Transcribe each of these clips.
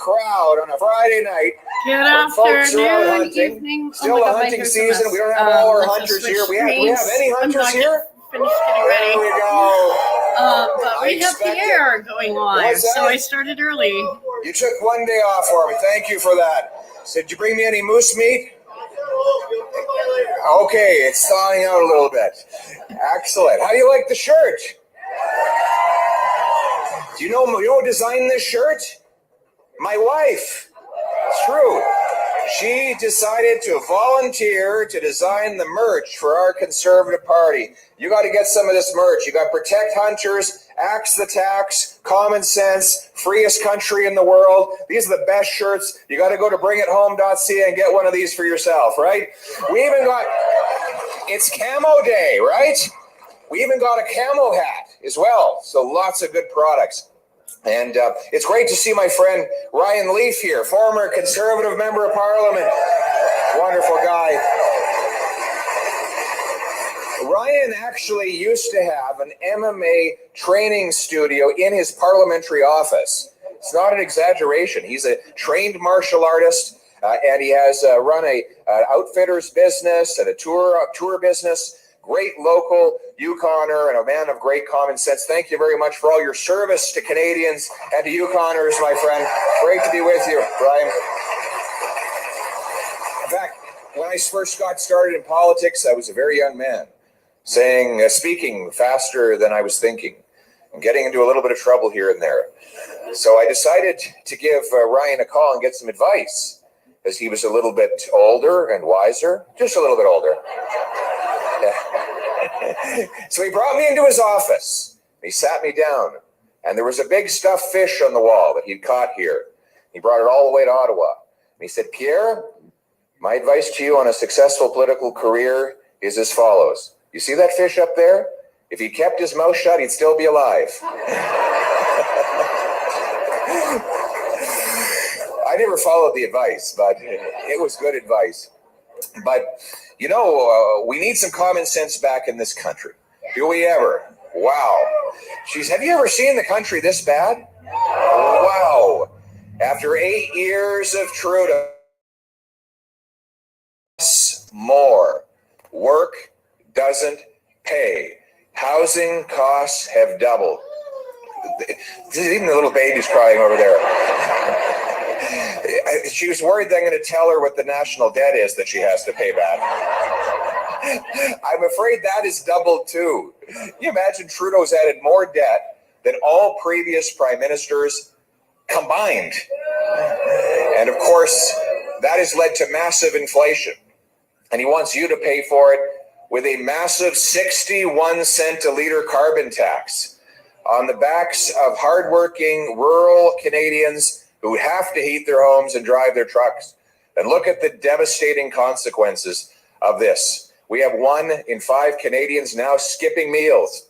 crowd on a Friday night. Good Folks are out afternoon, hunting. evening. Still oh my the God, my hunting hair's a season. mess. We don't have all our Let's hunters just here. switch Do we have any screens. hunters here? Finished getting ready. There we go. But we have Pierre going live, so I started early. You took one day off for me. Thank you for that. So did you bring me any moose meat? Okay, it's thawing out a little bit. Excellent. How do you like the shirt? Do you know who designed this shirt? My wife. It's true. She decided to volunteer to design the merch for our Conservative Party. You got to get some of this merch. You got Protect Hunters, Axe the Tax, Common Sense, Freest Country in the World. These are the best shirts. You got to go to bringithome.ca and get one of these for yourself, right? We even got, it's camo day, right? We even got a camo hat as well. So lots of good products. And it's great to see my friend Ryan Leaf here, former Conservative Member of Parliament. Wonderful guy. Ryan actually used to have an MMA training studio in his parliamentary office. It's not an exaggeration. He's a trained martial artist, and he has run a outfitter's business and a tour business. Great local Yukoner and a man of great common sense. Thank you very much for all your service to Canadians and to Yukoners, my friend. Great to be with you, Brian. In fact, when I first got started in politics, I was a very young man, speaking faster than I was thinking, and getting into a little bit of trouble here and there. So I decided to give Ryan a call and get some advice, as he was a little bit older and wiser, just a little bit older. So he brought me into his office. He sat me down, and there was a big stuffed fish on the wall that he'd caught here. He brought it all the way to Ottawa. And he said, Pierre, my advice to you on a successful political career is as follows. You see that fish up there? If he kept his mouth shut, he'd still be alive. I never followed the advice, but it was good advice. But, you know, we need some common sense back in this country. Do we ever? Wow. Have you ever seen the country this bad? Wow. After 8 years of Trudeau, more. Work doesn't pay. Housing costs have doubled. Even the little baby's crying over there. She was worried that I'm going to tell her what the national debt is that she has to pay back. I'm afraid that is doubled too. Can you imagine Trudeau's added more debt than all previous prime ministers combined? And of course, that has led to massive inflation. And he wants you to pay for it with a massive 61 cent a liter carbon tax on the backs of hardworking rural Canadians who have to heat their homes and drive their trucks. And look at the devastating consequences of this. We have 1 in 5 Canadians now skipping meals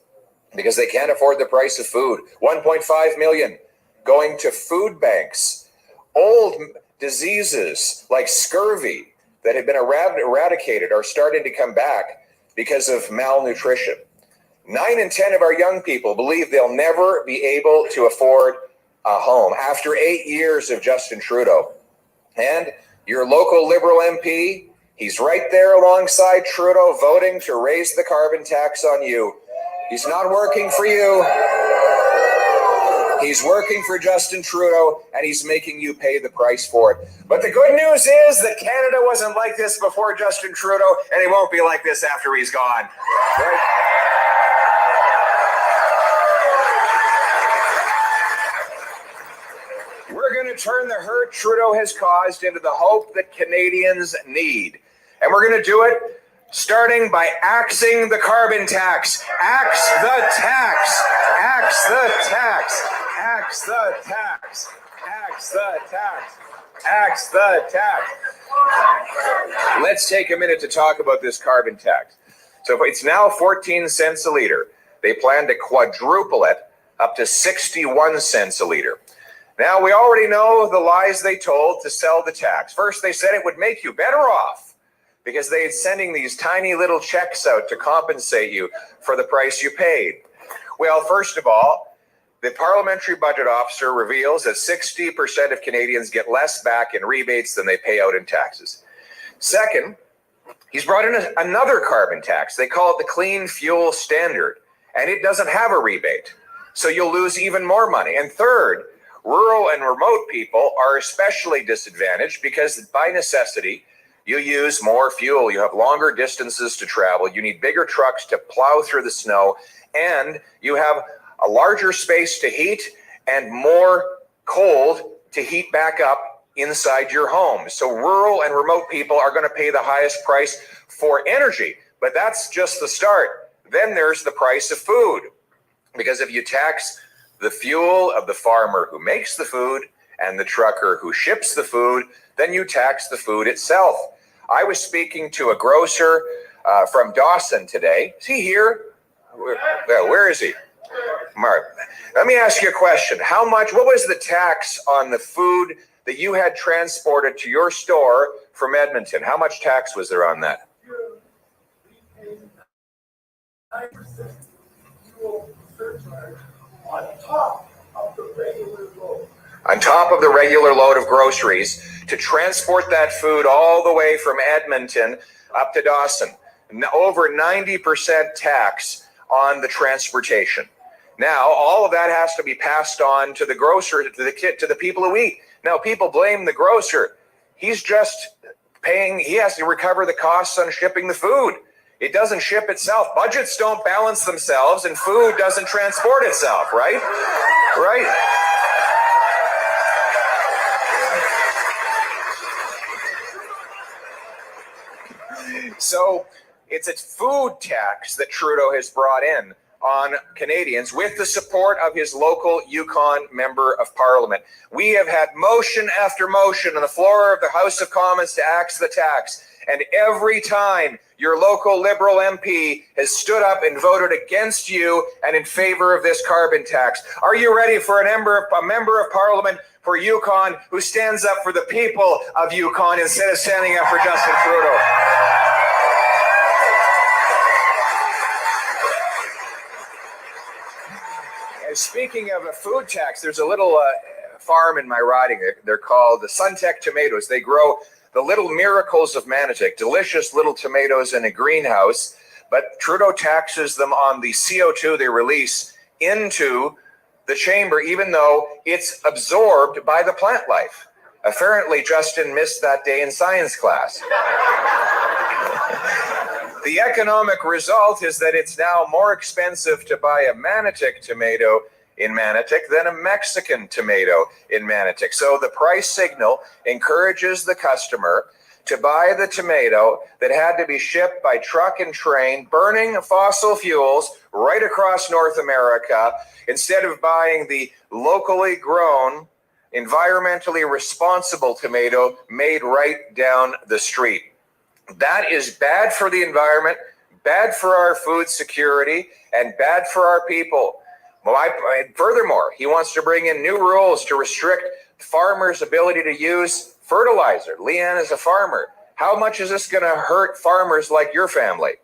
because they can't afford the price of food. 1.5 million going to food banks. Old diseases like scurvy that have been eradicated are starting to come back because of malnutrition. 9 in 10 of our young people believe they'll never be able to afford a home after 8 years of Justin Trudeau. And your local Liberal MP, he's right there alongside Trudeau voting to raise the carbon tax on you. He's not working for you. He's working for Justin Trudeau, and he's making you pay the price for it. But the good news is that Canada wasn't like this before Justin Trudeau, and he won't be like this after he's gone. Right? We're going to turn the hurt Trudeau has caused into the hope that Canadians need. And we're going to do it starting by axing the carbon tax. Axe the tax. Axe the tax. Axe the tax. Axe the tax. Axe the tax. Let's take a minute to talk about this carbon tax. So it's now 14 cents a liter. They plan to quadruple it up to 61 cents a liter. Now, we already know the lies they told to sell the tax. First, they said it would make you better off because they're sending these tiny little checks out to compensate you for the price you paid. Well, first of all, The parliamentary budget officer reveals that 60% of Canadians get less back in rebates than they pay out in taxes. Second, he's brought in another carbon tax. They call it the Clean Fuel Standard, and it doesn't have a rebate. So you'll lose even more money. And third, rural and remote people are especially disadvantaged because by necessity, you use more fuel. You have longer distances to travel. You need bigger trucks to plow through the snow, and you have a larger space to heat and more cold to heat back up inside your home. So rural and remote people are going to pay the highest price for energy, but that's just the start. Then there's the price of food, because if you tax the fuel of the farmer who makes the food and the trucker who ships the food, then you tax the food itself. I was speaking to a grocer from Dawson today. Is he here? Where is he? Mark, let me ask you a question. What was the tax on the food that you had transported to your store from Edmonton? How much tax was there on that? On top of the regular load of groceries to transport that food all the way from Edmonton up to Dawson. Over 90% tax on the transportation. Now, all of that has to be passed on to the grocer, to the people who eat. Now, people blame the grocer. He's just paying, he has to recover the costs on shipping the food. It doesn't ship itself. Budgets don't balance themselves, and food doesn't transport itself, right? Right? So it's a food tax that Trudeau has brought in on Canadians with the support of his local Yukon Member of Parliament. We have had motion after motion on the floor of the House of Commons to axe the tax. And every time your local Liberal MP has stood up and voted against you and in favor of this carbon tax. Are you ready for a member of Parliament for Yukon who stands up for the people of Yukon instead of standing up for Justin Trudeau? And speaking of a food tax, there's a little farm in my riding. They're called the Suntech tomatoes. They grow the little miracles of Manotick, delicious little tomatoes in a greenhouse, but Trudeau taxes them on the CO2 they release into the chamber, even though it's absorbed by the plant life. Apparently, Justin missed that day in science class. The economic result is that it's now more expensive to buy a Manotick tomato in Manotick than a Mexican tomato in Manotick. So the price signal encourages the customer to buy the tomato that had to be shipped by truck and train, burning fossil fuels right across North America, instead of buying the locally grown, environmentally responsible tomato made right down the street. That is bad for the environment, bad for our food security, and bad for our people. Furthermore, he wants to bring in new rules to restrict farmers' ability to use fertilizer. Leanne is a farmer. How much is this going to hurt farmers like your family?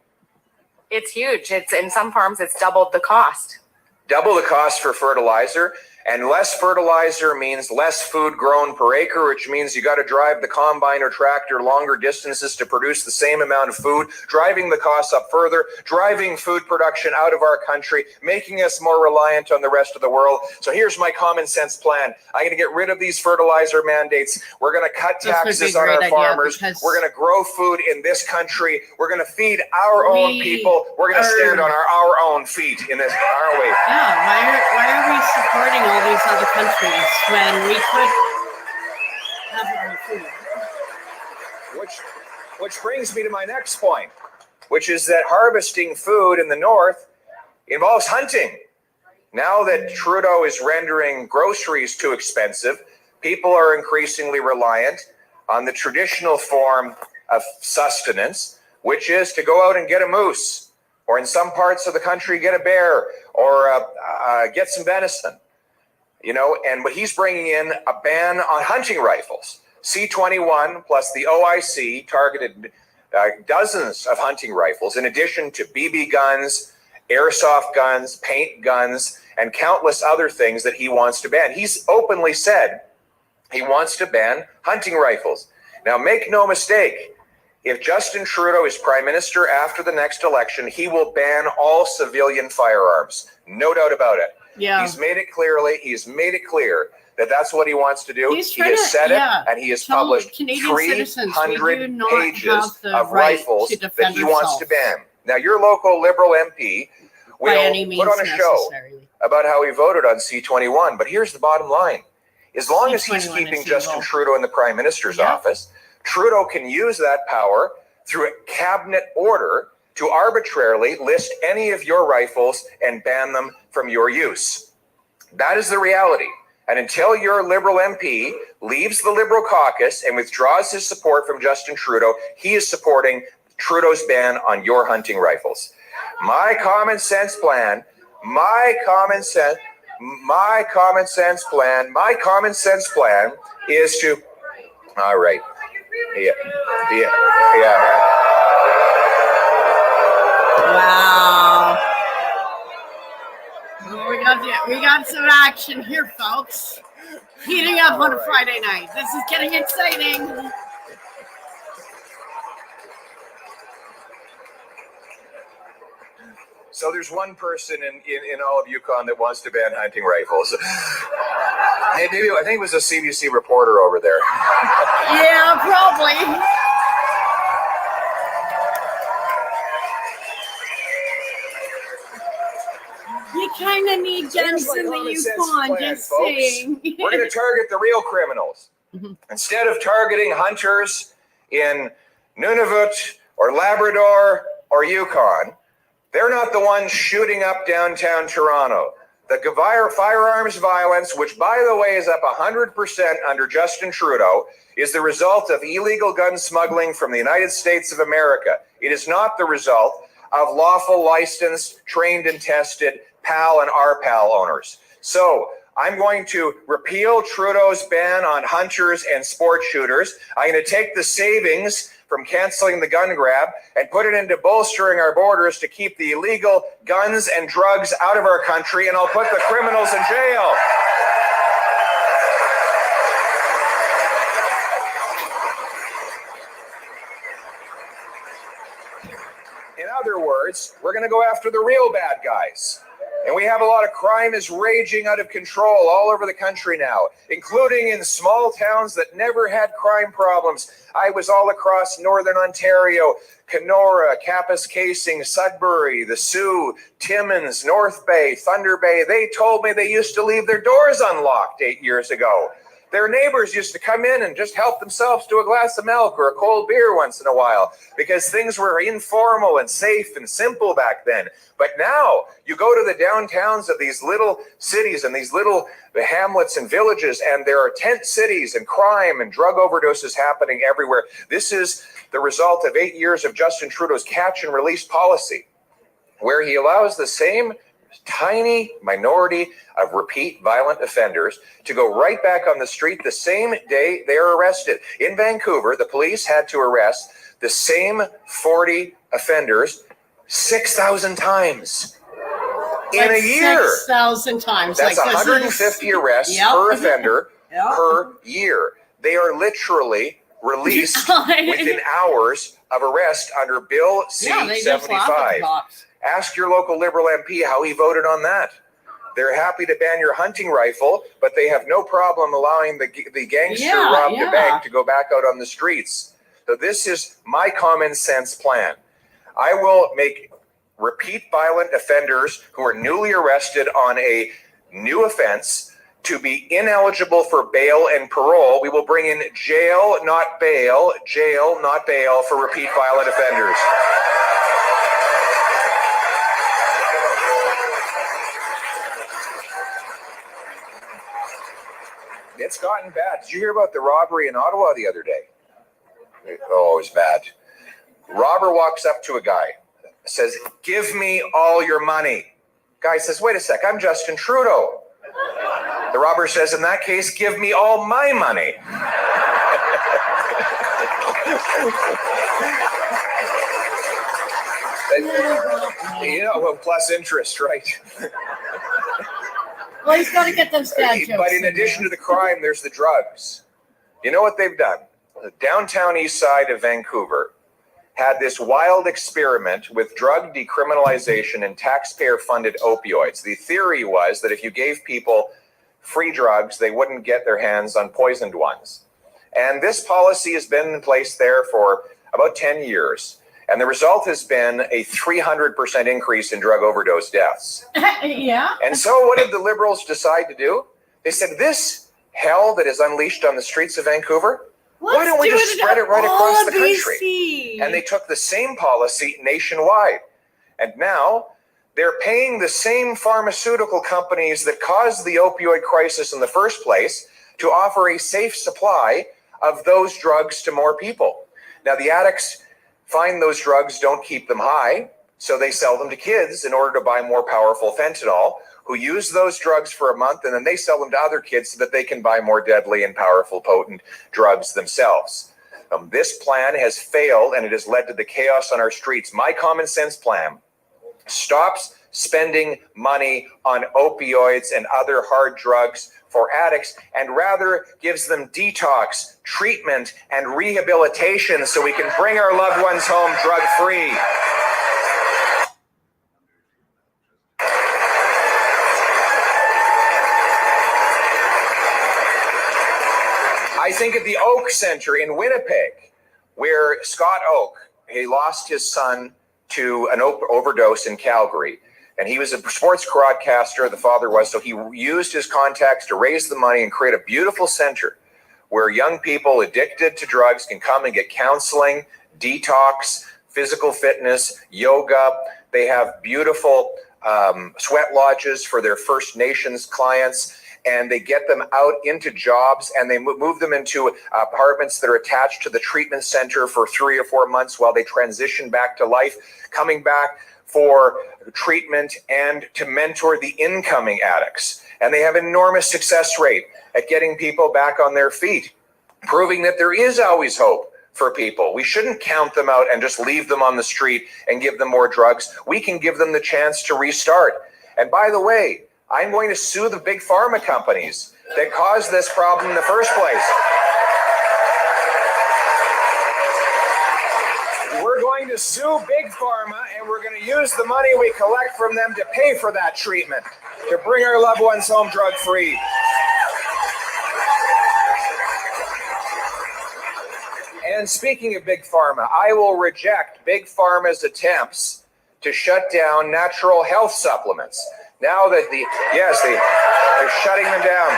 It's huge. It's in some farms, it's doubled the cost. Double the cost for fertilizer. And less fertilizer means less food grown per acre, which means you got to drive the combine or tractor longer distances to produce the same amount of food, driving the costs up further, driving food production out of our country, making us more reliant on the rest of the world. So here's my common sense plan. I'm going to get rid of these fertilizer mandates. We're going to cut taxes on our farmers. We're going to grow food in this country. We're going to feed our own people. We're going to stand on our own feet in this our way. Yeah, why are we supporting all these other countries when we could have our own food? Which brings me to my next point, which is that harvesting food in the north involves hunting. Now that Trudeau is rendering groceries too expensive, people are increasingly reliant on the traditional form of sustenance, which is to go out and get a moose, or in some parts of the country, get a bear, or get some venison. You know, but he's bringing in a ban on hunting rifles. C-21 plus the OIC targeted dozens of hunting rifles, in addition to BB guns airsoft guns, paint guns, and countless other things that he wants to ban. He's openly said he wants to ban hunting rifles. Now, make no mistake, if Justin Trudeau is prime minister after the next election, he will ban all civilian firearms. No doubt about it. Yeah. He's made it clear that that's what he wants to do. He's He has said it, and he has tell published Canadian citizens, we do 300 not pages have the of right rifles to that defend he wants to ourselves. ban. Now, your local Liberal MP By any will means put on a show necessarily. about how he voted on C-21, but here's the bottom line. As long as he's C-21 keeping is Justin evil. Trudeau in the prime minister's office, Trudeau can use that power through a cabinet order to arbitrarily list any of your rifles and ban them from your use. That is the reality. And until your Liberal MP leaves the Liberal caucus and withdraws his support from Justin Trudeau, he is supporting Trudeau's ban on your hunting rifles. My common sense plan is to, all right. Yeah. Wow. We got some action here, folks. Heating up on a Friday night. This is getting exciting. So there's one person in all of Yukon that wants to ban hunting rifles. Hey, maybe I think it was a CBC reporter over there. Yeah, probably. You kind of need guns in the Yukon, just saying. We're going to target the real criminals. Instead of targeting hunters in Nunavut or Labrador or Yukon, they're not the ones shooting up downtown Toronto. The firearms violence, which by the way is up 100% under Justin Trudeau, is the result of illegal gun smuggling from the United States of America. It is not the result of lawful, licensed, trained and tested PAL and RPAL owners. So I'm going to repeal Trudeau's ban on hunters and sport shooters. I'm going to take the savings from canceling the gun grab and put it into bolstering our borders to keep the illegal guns and drugs out of our country, and I'll put the criminals in jail. In other words, we're going to go after the real bad guys. And we have a lot of crime is raging out of control all over the country now, including in small towns that never had crime problems. I was all across Northern Ontario, Kenora, Kapuskasing, Sudbury, the Sioux, Timmins, North Bay, Thunder Bay. They told me they used to leave their doors unlocked 8 years ago. Their neighbors used to come in and just help themselves to a glass of milk or a cold beer once in a while because things were informal and safe and simple back then. But now you go to the downtowns of these little cities and these little hamlets and villages, and there are tent cities and crime and drug overdoses happening everywhere. This is the result of 8 years of Justin Trudeau's catch and release policy, where he allows the same tiny minority of repeat violent offenders to go right back on the street the same day they are arrested. In Vancouver, the police had to arrest the same 40 offenders 6,000 times in a year. 6,000 times. That's like 150 arrests per offender per year. They are literally released within hours of arrest under Bill C-75. Ask your local Liberal MP how he voted on that. They're happy to ban your hunting rifle, but they have no problem allowing the gangster who robbed a bank to go back out on the streets. So this is my common sense plan. I will make repeat violent offenders who are newly arrested on a new offense to be ineligible for bail and parole. We will bring in jail, not bail for repeat violent offenders. It's gotten bad. Did you hear about the robbery in Ottawa the other day? Oh, it was bad. Robber walks up to a guy, says, "Give me all your money." Guy says, "Wait a sec, I'm Justin Trudeau." The robber says, "In that case, give me all my money." Well, plus interest, right? Well, he's got to get those dad jokes. But in addition to the crime, there's the drugs. You know what they've done? The downtown east side of Vancouver had this wild experiment with drug decriminalization and taxpayer-funded opioids. The theory was that if you gave people free drugs, they wouldn't get their hands on poisoned ones. And this policy has been in place there for about 10 years. And the result has been a 300% increase in drug overdose deaths. Yeah. And so what did the Liberals decide to do? They said, this hell that is unleashed on the streets of Vancouver, why don't we just spread it right across the country? And they took the same policy nationwide. And now they're paying the same pharmaceutical companies that caused the opioid crisis in the first place to offer a safe supply of those drugs to more people. Now, the addicts find those drugs don't keep them high, so they sell them to kids in order to buy more powerful fentanyl, who use those drugs for a month, and then they sell them to other kids so that they can buy more deadly and powerful, potent drugs themselves. This plan has failed, and it has led to the chaos on our streets. My common sense plan stops spending money on opioids and other hard drugs for addicts, and rather gives them detox, treatment, and rehabilitation so we can bring our loved ones home drug-free. I think of the Oak Center in Winnipeg, where Scott Oak, he lost his son to an overdose in Calgary. And he was a sports broadcaster, the father was, so he used his contacts to raise the money and create a beautiful center where young people addicted to drugs can come and get counseling, detox, physical fitness, yoga. They have beautiful sweat lodges for their First Nations clients, and they get them out into jobs, and they move them into apartments that are attached to the treatment center for 3 or 4 months while they transition back to life, coming back for treatment and to mentor the incoming addicts. And they have an enormous success rate at getting people back on their feet, proving that there is always hope for people. We shouldn't count them out and just leave them on the street and give them more drugs. We can give them the chance to restart. And by the way, I'm going to sue the big pharma companies that caused this problem in the first place. We're going to sue big pharma, and we're going to use the money we collect from them to pay for that treatment, to bring our loved ones home drug-free. And speaking of big pharma, I will reject big pharma's attempts to shut down natural health supplements. Now that they're shutting them down.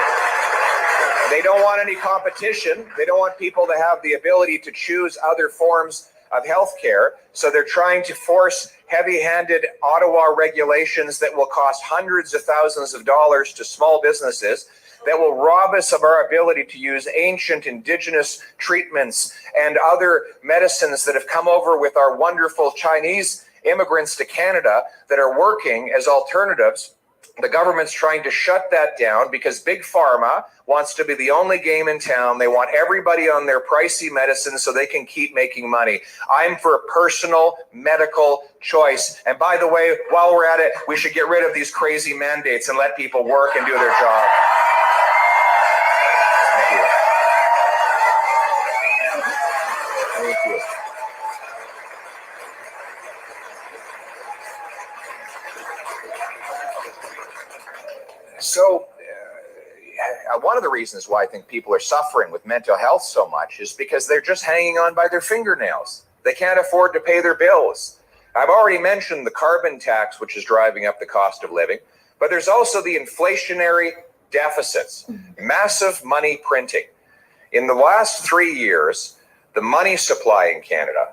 They don't want any competition. They don't want people to have the ability to choose other forms of healthcare. So they're trying to force heavy-handed Ottawa regulations that will cost hundreds of thousands of dollars to small businesses, that will rob us of our ability to use ancient indigenous treatments and other medicines that have come over with our wonderful Chinese immigrants to Canada that are working as alternatives. The government's trying to shut that down because big pharma wants to be the only game in town. They want everybody on their pricey medicine so they can keep making money. I'm for personal medical choice. And by the way, while we're at it, we should get rid of these crazy mandates and let people work and do their job. Thank you. Thank you. So one of the reasons why I think people are suffering with mental health so much is because they're just hanging on by their fingernails. They can't afford to pay their bills. I've already mentioned the carbon tax, which is driving up the cost of living, but there's also the inflationary deficits, massive money printing. In the last 3 years, the money supply in Canada,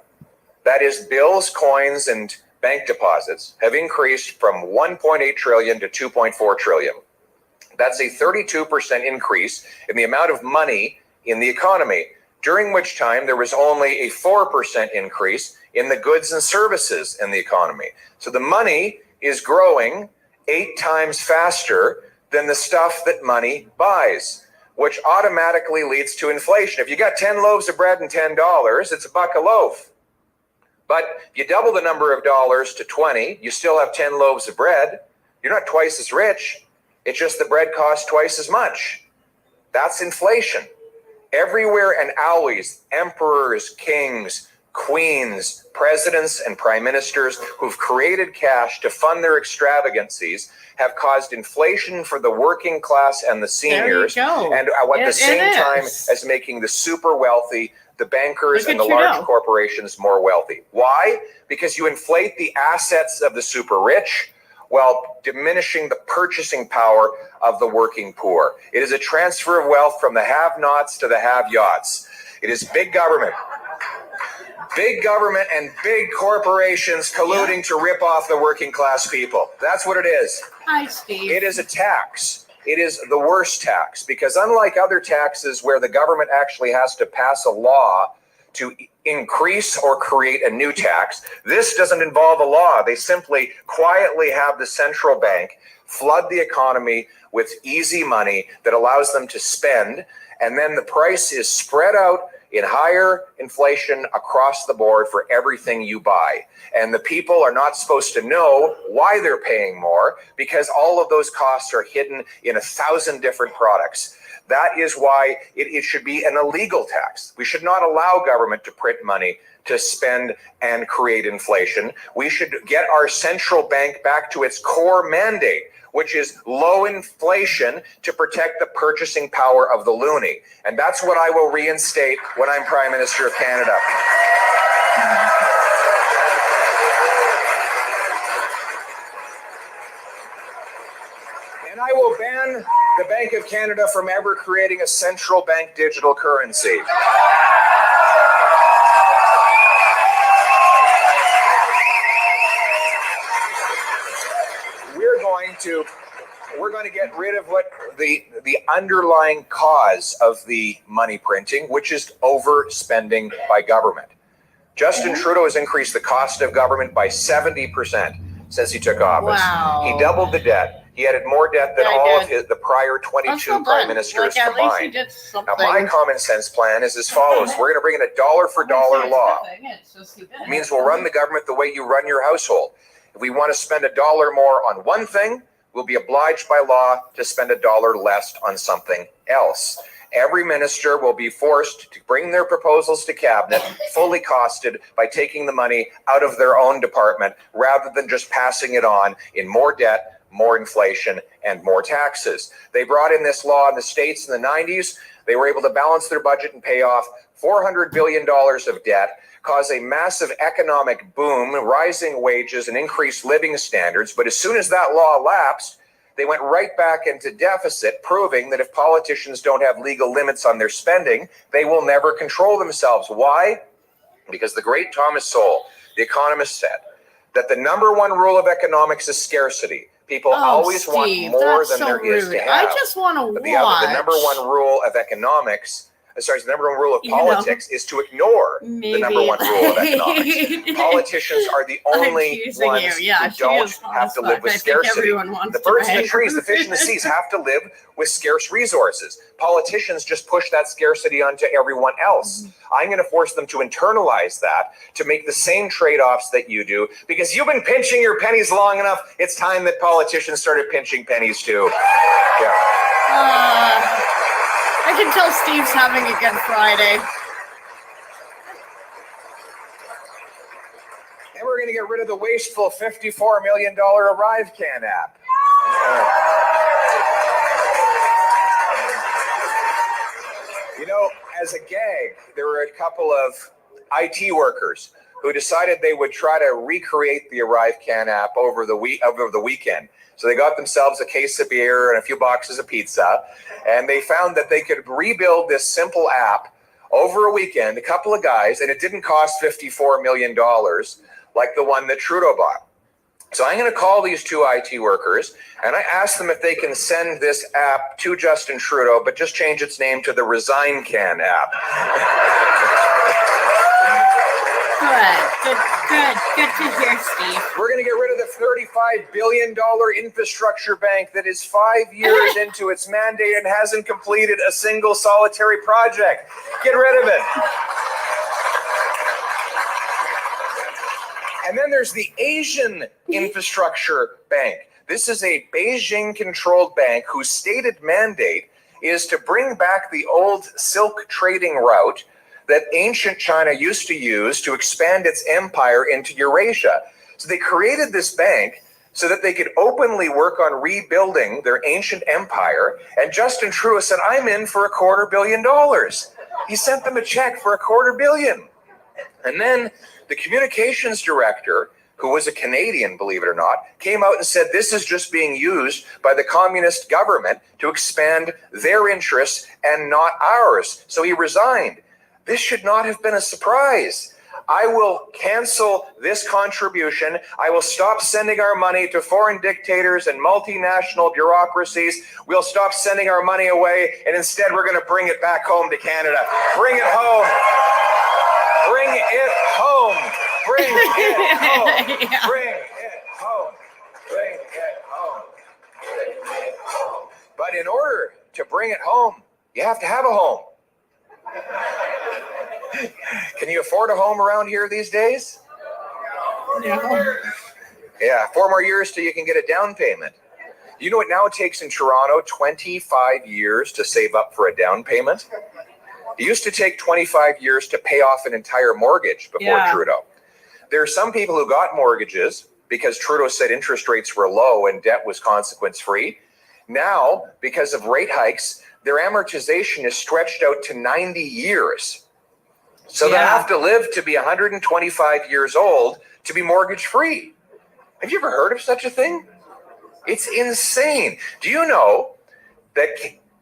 that is bills, coins, and bank deposits, have increased from 1.8 trillion to 2.4 trillion. That's a 32% increase in the amount of money in the economy, during which time there was only a 4% increase in the goods and services in the economy. So the money is growing 8 times faster than the stuff that money buys, which automatically leads to inflation. If you got 10 loaves of bread and $10, it's $1 a loaf. But you double the number of dollars to 20, you still have 10 loaves of bread. You're not twice as rich. It's just the bread costs twice as much. That's inflation. Everywhere and always, emperors, kings, queens, presidents, and prime ministers who've created cash to fund their extravagancies have caused inflation for the working class and the seniors. And at the same time as making the super wealthy, the bankers and the large corporations more wealthy. Why? Because you inflate the assets of the super rich while diminishing the purchasing power of the working poor. It is a transfer of wealth from the have-nots to the have-yots. It is big government. Big government and big corporations colluding to rip off the working class people. That's what it is. Hi, Steve. It is a tax. It is the worst tax because unlike other taxes where the government actually has to pass a law to increase or create a new tax, this doesn't involve a law. They simply quietly have the central bank flood the economy with easy money that allows them to spend, and then the price is spread out in higher inflation across the board for everything you buy. And the people are not supposed to know why they're paying more because all of those costs are hidden in 1,000 different products. That is why it should be an illegal tax. We should not allow government to print money to spend and create inflation. We should get our central bank back to its core mandate, which is low inflation to protect the purchasing power of the loonie. And that's what I will reinstate when I'm Prime Minister of Canada. And I will ban the Bank of Canada from ever creating a central bank digital currency. We're going to get rid of what the underlying cause of the money printing, which is overspending by government. Justin Trudeau has increased the cost of government by 70% since he took office. Wow. He doubled the debt. He added more debt than all of the prior 22 prime ministers combined. Now, my common sense plan is as follows. We're going to bring in a dollar for dollar law. It means we'll run the government the way you run your household. If we want to spend $1 more on one thing, we'll be obliged by law to spend $1 less on something else. Every minister will be forced to bring their proposals to cabinet fully costed by taking the money out of their own department rather than just passing it on in more debt, more inflation, and more taxes. They brought in this law in the States in the 90s. They were able to balance their budget and pay off $400 billion of debt, cause a massive economic boom, rising wages, and increased living standards. But as soon as that law lapsed, they went right back into deficit, proving that if politicians don't have legal limits on their spending, they will never control themselves. Why? Because the great Thomas Sowell, the economist, said that the number one rule of economics is scarcity. People always want more than there is to have. I just want to watch. The number one rule of economics, the number one rule of politics is to ignore the number one rule of economics. Politicians are the only ones who don't have to live with scarcity. The birds in the trees, the fish in the seas have to live with scarce resources. Politicians just push that scarcity onto everyone else. I'm going to force them to internalize that, to make the same trade-offs that you do, because you've been pinching your pennies long enough. It's time that politicians started pinching pennies too. Yeah. I can tell Steve's having a good Friday. And we're going to get rid of the wasteful $54 million ArriveCan app. You know, as a gag, there were a couple of IT workers who decided they would try to recreate the ArriveCan app over the weekend. So they got themselves a case of beer and a few boxes of pizza, and they found that they could rebuild this simple app over a weekend, a couple of guys, and it didn't cost $54 million like the one that Trudeau bought. So I'm going to call these two IT workers, and I ask them if they can send this app to Justin Trudeau, but just change its name to the ResignCan app. Good to hear, Steve. We're going to get rid of the $35 billion infrastructure bank that is 5 years into its mandate and hasn't completed a single solitary project. Get rid of it. And then there's the Asian Infrastructure Bank. This is a Beijing-controlled bank whose stated mandate is to bring back the old silk trading route that ancient China used to use to expand its empire into Eurasia. So they created this bank so that they could openly work on rebuilding their ancient empire. And Justin Trudeau said, I'm in for $250 million. He sent them a check for $250 million. And then the communications director, who was a Canadian, believe it or not, came out and said this is just being used by the communist government to expand their interests and not ours. So he resigned. This should not have been a surprise. I will cancel this contribution. I will stop sending our money to foreign dictators and multinational bureaucracies. We'll stop sending our money away, and instead we're going to bring it back home to Canada. Bring it home. Bring it home. Bring it home. Yeah. Bring it home. Bring it home. Bring it home. But in order to bring it home, you have to have a home. Can you afford a home around here these days? No. Yeah, 4 more years till you can get a down payment. You know what now it takes in Toronto? 25 years to save up for a down payment. It used to take 25 years to pay off an entire mortgage before Trudeau. There are some people who got mortgages because Trudeau said interest rates were low and debt was consequence-free. Now, because of rate hikes, their amortization is stretched out to 90 years. So they have to live to be 125 years old to be mortgage-free. Have you ever heard of such a thing? It's insane. Do you know that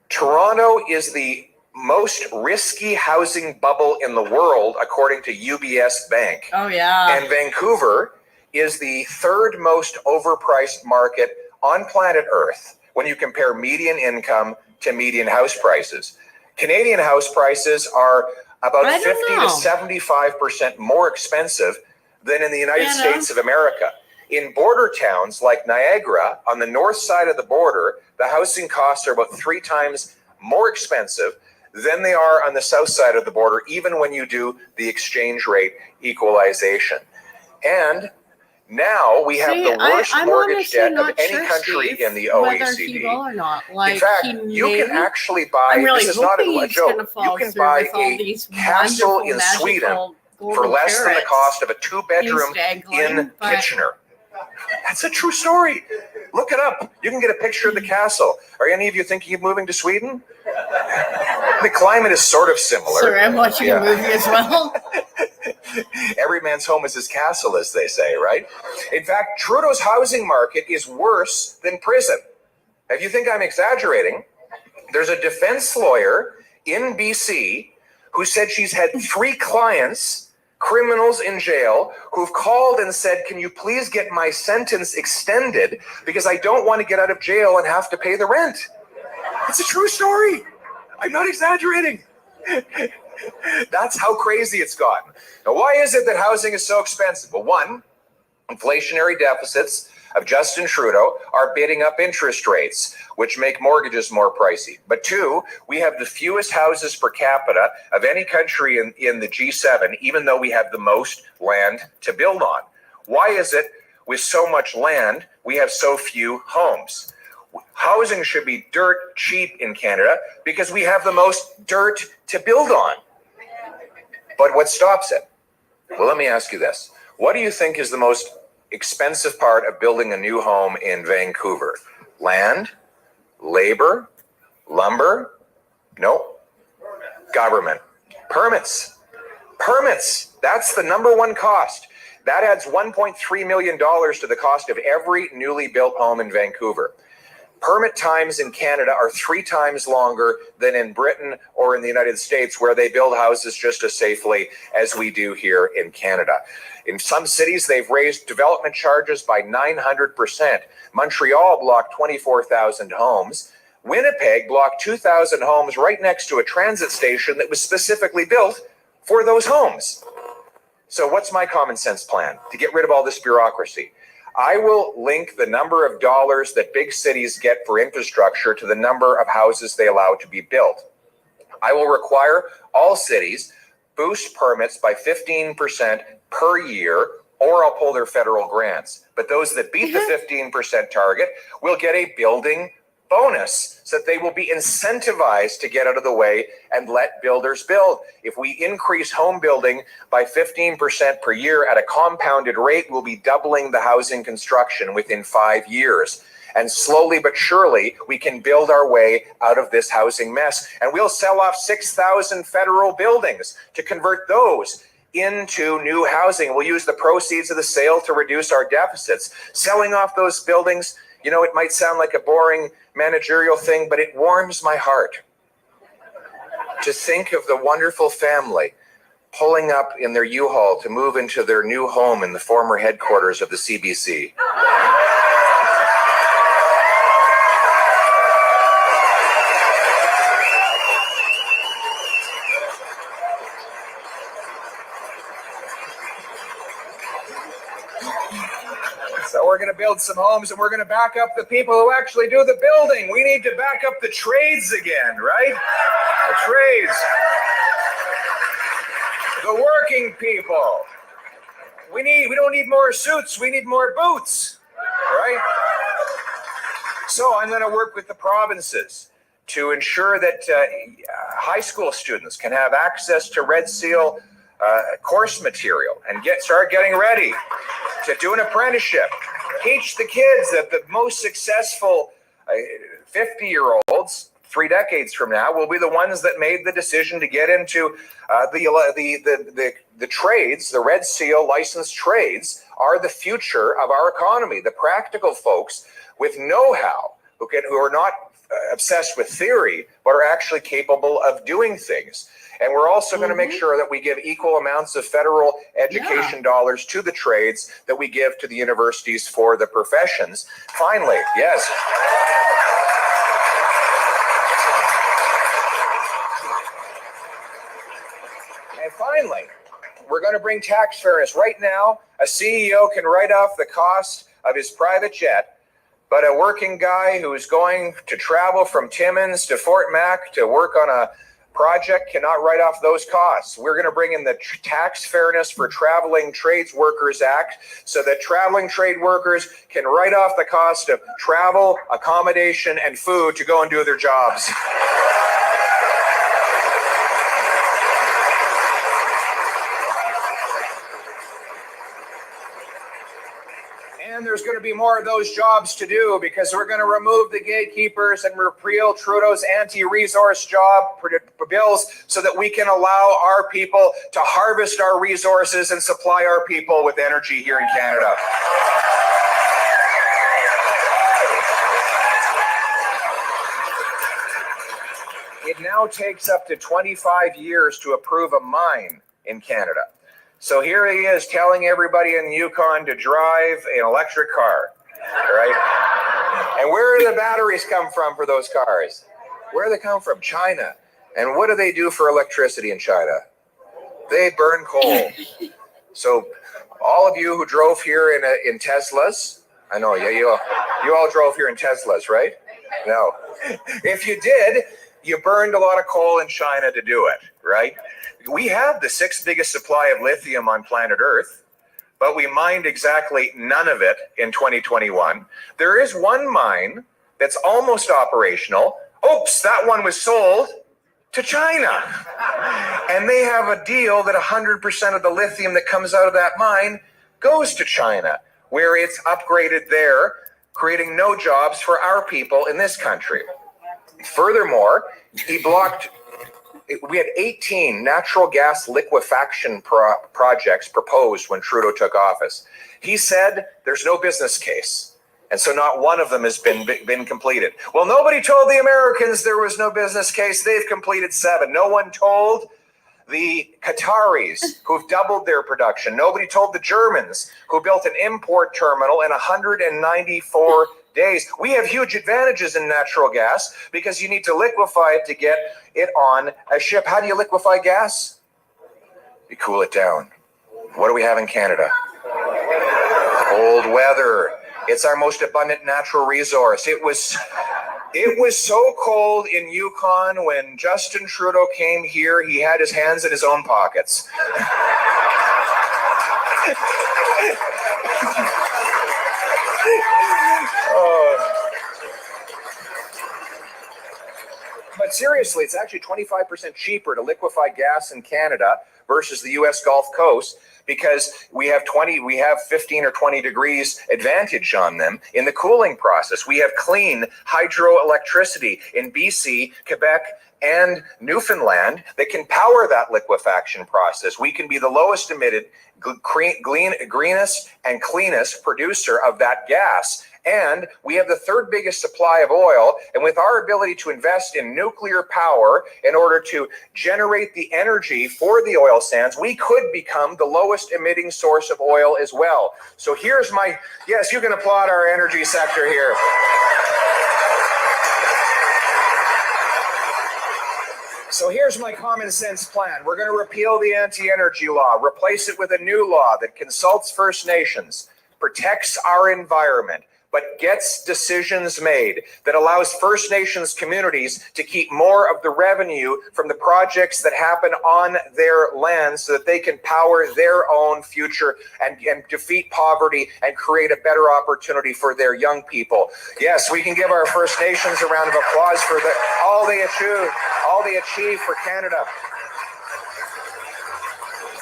Toronto is the most risky housing bubble in the world, according to UBS Bank? Oh, yeah. And Vancouver is the third most overpriced market on planet Earth when you compare median income to median house prices. Canadian house prices are about 50 to 75% more expensive than in the United States of America. In border towns like Niagara, on the north side of the border, the housing costs are about 3 times more expensive than they are on the south side of the border, even when you do the exchange rate equalization. And now we have the worst mortgage debt of any country in the OECD. He will or not. Like, in fact, you can actually buy, this is not a joke, you can buy a castle in Sweden for less than the cost of a 2-bedroom in Kitchener. That's a true story. Look it up. You can get a picture of the castle. Are any of you thinking of moving to Sweden? The climate is sort of similar. Sorry, I'm watching a movie as well. Every man's home is his castle, as they say, right? In fact, Trudeau's housing market is worse than prison. If you think I'm exaggerating, there's a defense lawyer in BC who said she's had 3 clients, criminals in jail, who've called and said, can you please get my sentence extended because I don't want to get out of jail and have to pay the rent. It's a true story. I'm not exaggerating. That's how crazy it's gotten. Now, why is it that housing is so expensive? Well, one, inflationary deficits of Justin Trudeau are bidding up interest rates, which make mortgages more pricey. But 2, we have the fewest houses per capita of any country in the G7, even though we have the most land to build on. Why is it with so much land, we have so few homes? Housing should be dirt cheap in Canada because we have the most dirt to build on. But what stops it? Well, let me ask you this. What do you think is the most expensive part of building a new home in Vancouver? Land? Labor? Lumber? No. Government. Permits. Permits. That's the #1 cost. That adds $1.3 million to the cost of every newly built home in Vancouver. Permit times in Canada are 3 times longer than in Britain or in the United States, where they build houses just as safely as we do here in Canada. In some cities, they've raised development charges by 900%. Montreal blocked 24,000 homes. Winnipeg blocked 2,000 homes right next to a transit station that was specifically built for those homes. So what's my common sense plan to get rid of all this bureaucracy? I will link the number of dollars that big cities get for infrastructure to the number of houses they allow to be built. I will require all cities boost permits by 15% per year or I'll pull their federal grants. But those that beat the 15% target will get a building bonus, so that they will be incentivized to get out of the way and let builders build. If we increase home building by 15% per year at a compounded rate, we'll be doubling the housing construction within 5 years. And slowly but surely, we can build our way out of this housing mess. And we'll sell off 6,000 federal buildings to convert those into new housing. We'll use the proceeds of the sale to reduce our deficits. Selling off those buildings, you know, it might sound like a boring managerial thing, but it warms my heart to think of the wonderful family pulling up in their U-Haul to move into their new home in the former headquarters of the CBC. So we're going to build some homes, and we're going to back up the people who actually do the building. We need to back up the trades again, right? The trades. The working people. We don't need more suits, we need more boots, right? So I'm going to work with the provinces to ensure that high school students can have access to Red Seal course material and start getting ready to do an apprenticeship. Teach the kids that the most successful 50-year-olds 3 decades from now will be the ones that made the decision to get into the trades. The Red Seal licensed trades are the future of our economy. The practical folks with know-how who are not obsessed with theory, but are actually capable of doing things. And we're also going to make sure that we give equal amounts of federal education dollars to the trades that we give to the universities for the professions. Finally, yes. And finally, we're going to bring tax fairness. Right now, a CEO can write off the cost of his private jet, but a working guy who is going to travel from Timmins to Fort Mac to work on a project cannot write off those costs. We're going to bring in the Tax Fairness for Traveling Trades Workers Act so that traveling trade workers can write off the cost of travel, accommodation, and food to go and do their jobs. And there's going to be more of those jobs to do, because we're going to remove the gatekeepers and repeal Trudeau's anti-resource job bills so that we can allow our people to harvest our resources and supply our people with energy here in Canada. It now takes up to 25 years to approve a mine in Canada. So here he is telling everybody in the Yukon to drive an electric car, right? And where do the batteries come from for those cars? Where do they come from? China. And what do they do for electricity in China? They burn coal. So all of you who drove here in Teslas, I know, yeah, you all drove here in Teslas, right? No. If you did, you burned a lot of coal in China to do it, right? We have the 6th biggest supply of lithium on planet Earth, but we mined exactly none of it in 2021. There is one mine that's almost operational. Oops, that one was sold to China. And they have a deal that 100% of the lithium that comes out of that mine goes to China, where it's upgraded there, creating no jobs for our people in this country. Furthermore, we had 18 natural gas liquefaction projects proposed when Trudeau took office. He said there's no business case, and so not one of them has been completed. Well, nobody told the Americans there was no business case. They've completed 7. No one told the Qataris, who've doubled their production. Nobody told the Germans, who built an import terminal in 194 days. We have huge advantages in natural gas because you need to liquefy it to get it on a ship. How do you liquefy gas? You cool it down. What do we have in Canada? Cold weather. It's our most abundant natural resource. It was so cold in Yukon when Justin Trudeau came here, he had his hands in his own pockets. Oh. But seriously, it's actually 25% cheaper to liquefy gas in Canada versus the US Gulf Coast because we have 15 or 20 degrees advantage on them in the cooling process. We have clean hydroelectricity in BC, Quebec, and Newfoundland that can power that liquefaction process. We can be the lowest emitted, greenest, and cleanest producer of that gas. And we have the third biggest supply of oil. And with our ability to invest in nuclear power in order to generate the energy for the oil sands, we could become the lowest emitting source of oil as well. So here's my, yes, you can applaud our energy sector here. So here's my common sense plan. We're going to repeal the anti-energy law, replace it with a new law that consults First Nations, protects our environment, but gets decisions made that allows First Nations communities to keep more of the revenue from the projects that happen on their land so that they can power their own future and defeat poverty and create a better opportunity for their young people. Yes, we can give our First Nations a round of applause for all they achieve for Canada.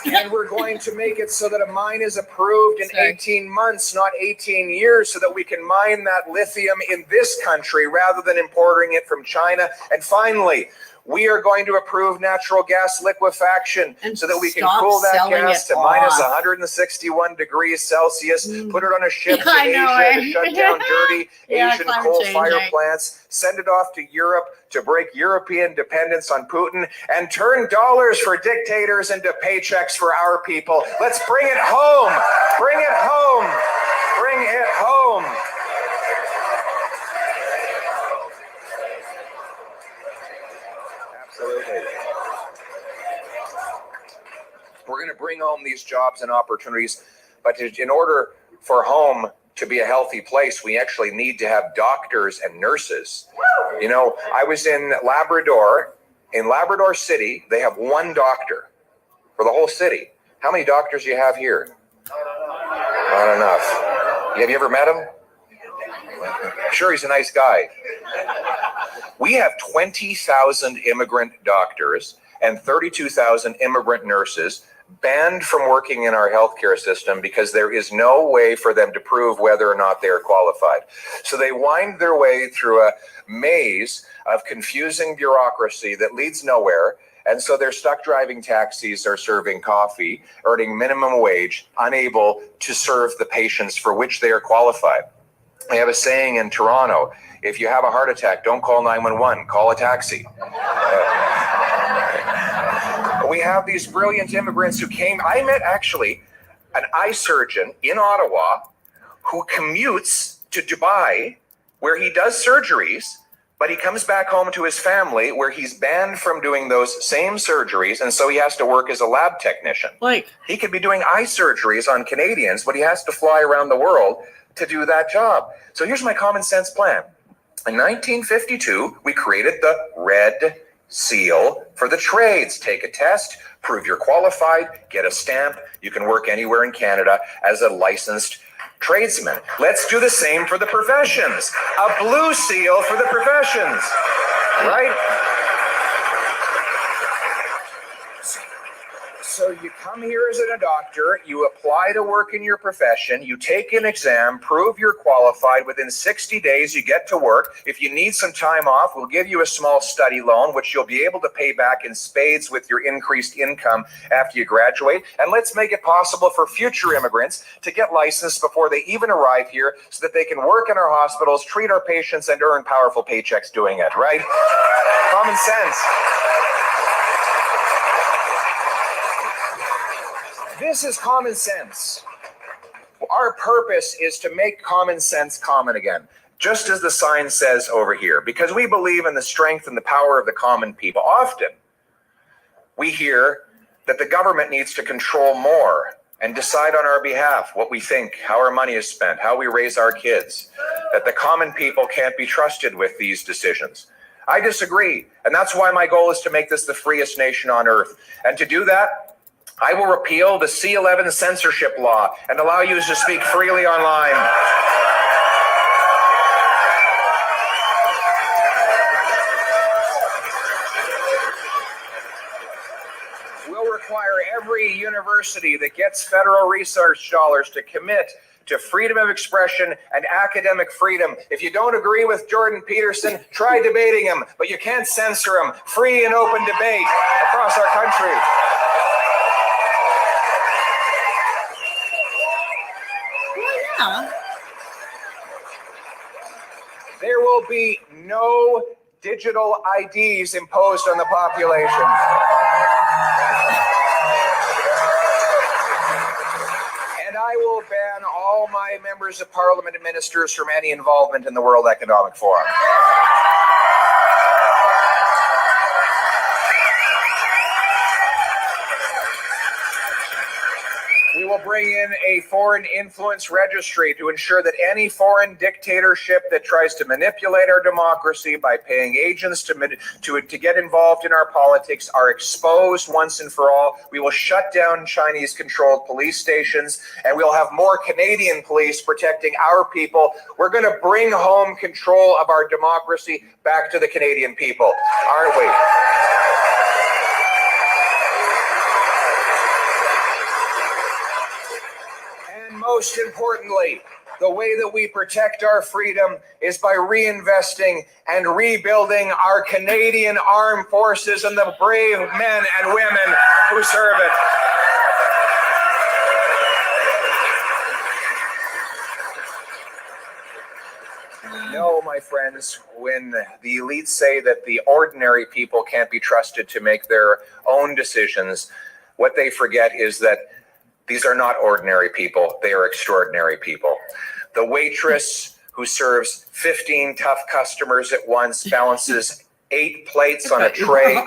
And we're going to make it so that a mine is approved in 18 months, not 18 years, so that we can mine that lithium in this country rather than importing it from China. And finally, we are going to approve natural gas liquefaction so that we can cool that gas to minus 161 degrees Celsius, put it on a ship to Asia to shut down dirty Asian coal-fired plants, send it off to Europe to break European dependence on Putin, and turn dollars for dictators into paychecks for our people. Let's bring it home. Bring it home. Bring it home. Absolutely. We're going to bring home these jobs and opportunities, but in order for home to be a healthy place, we actually need to have doctors and nurses. You know, I was in Labrador. In Labrador City, they have one doctor for the whole city. How many doctors do you have here? Not enough. Have you ever met him? Sure, he's a nice guy. We have 20,000 immigrant doctors and 32,000 immigrant nurses banned from working in our healthcare system because there is no way for them to prove whether or not they are qualified. So they wind their way through a maze of confusing bureaucracy that leads nowhere. And so they're stuck driving taxis or serving coffee, earning minimum wage, unable to serve the patients for which they are qualified. We have a saying in Toronto, if you have a heart attack, don't call 911, call a taxi. We have these brilliant immigrants who came. I met actually an eye surgeon in Ottawa who commutes to Dubai where he does surgeries, but he comes back home to his family where he's banned from doing those same surgeries, and so he has to work as a lab technician. He could be doing eye surgeries on Canadians, but he has to fly around the world to do that job. So here's my common sense plan. In 1952, we created the Red Seal for the trades. Take a test, prove you're qualified, get a stamp. You can work anywhere in Canada as a licensed tradesman. Let's do the same for the professions. A blue seal for the professions, right? So you come here as a doctor, you apply to work in your profession, you take an exam, prove you're qualified. Within 60 days, you get to work. If you need some time off, we'll give you a small study loan, which you'll be able to pay back in spades with your increased income after you graduate. And let's make it possible for future immigrants to get licensed before they even arrive here so that they can work in our hospitals, treat our patients, and earn powerful paychecks doing it, right? Common sense. This is common sense. Our purpose is to make common sense common again, just as the sign says over here, because we believe in the strength and the power of the common people. Often, we hear that the government needs to control more and decide on our behalf what we think, how our money is spent, how we raise our kids, that the common people can't be trusted with these decisions. I disagree, and that's why my goal is to make this the freest nation on earth. And to do that, I will repeal the C-11 censorship law and allow you to speak freely online. We'll require every university that gets federal research dollars to commit to freedom of expression and academic freedom. If you don't agree with Jordan Peterson, try debating him, but you can't censor him. Free and open debate across our country. Yeah. There will be no digital IDs imposed on the population. And I will ban all my members of parliament and ministers from any involvement in the World Economic Forum. We will bring in a foreign influence registry to ensure that any foreign dictatorship that tries to manipulate our democracy by paying agents to get involved in our politics are exposed once and for all. We will shut down Chinese-controlled police stations, and we'll have more Canadian police protecting our people. We're going to bring home control of our democracy back to the Canadian people, aren't we? Most importantly, the way that we protect our freedom is by reinvesting and rebuilding our Canadian armed forces and the brave men and women who serve it. No, my friends, when the elites say that the ordinary people can't be trusted to make their own decisions, what they forget is that these are not ordinary people. They are extraordinary people. The waitress who serves 15 tough customers at once, balances 8 plates on a tray,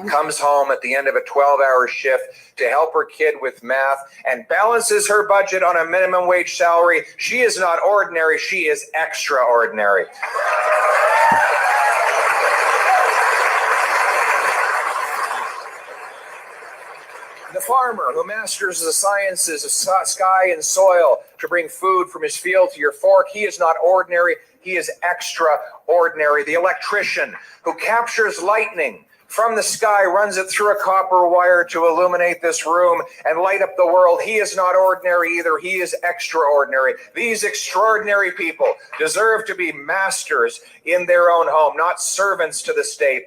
comes home at the end of a 12-hour shift to help her kid with math, and balances her budget on a minimum wage salary. She is not ordinary. She is extraordinary. The farmer who masters the sciences of sky and soil to bring food from his field to your fork, he is not ordinary, he is extraordinary. The electrician who captures lightning from the sky, runs it through a copper wire to illuminate this room and light up the world, he is not ordinary either, he is extraordinary. These extraordinary people deserve to be masters in their own home, not servants to the state.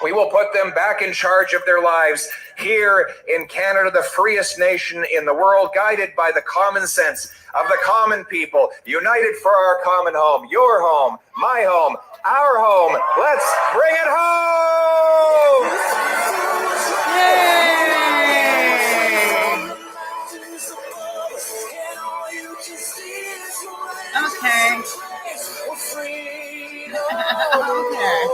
We will put them back in charge of their lives here in Canada, the freest nation in the world, guided by the common sense of the common people, united for our common home, your home, my home, our home. Let's bring it home! Yay! Okay. Okay.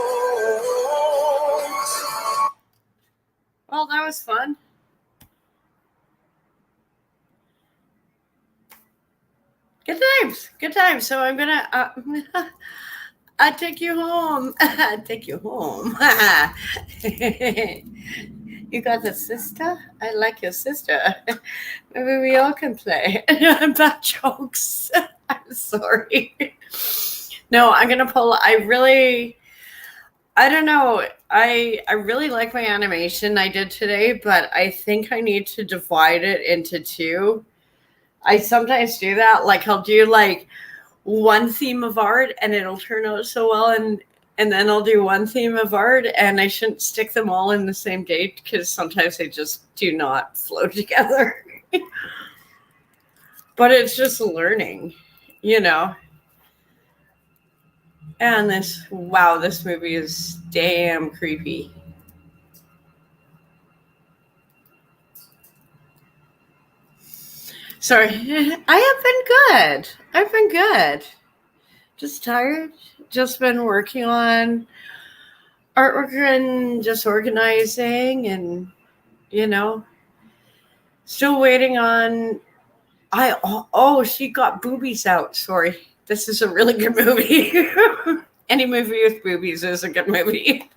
Well, that was fun. Good times. Good times. So I'm gonna I take you home. I take you home. You got the sister? I like your sister. Maybe we all can play. Bad jokes. I'm sorry. No, I'm gonna pull. I don't know. I really like my animation I did today, but I think I need to divide it into 2. I sometimes do that. Like I'll do like one theme of art and it'll turn out so well, and then I'll do one theme of art, and I shouldn't stick them all in the same date because sometimes they just do not flow together. But it's just learning, you know. And this movie is damn creepy. Sorry, I've been good. Just tired. Just been working on artwork and just organizing, and still waiting on. She got boobies out. Sorry. This is a really good movie. Any movie with boobies is a good movie.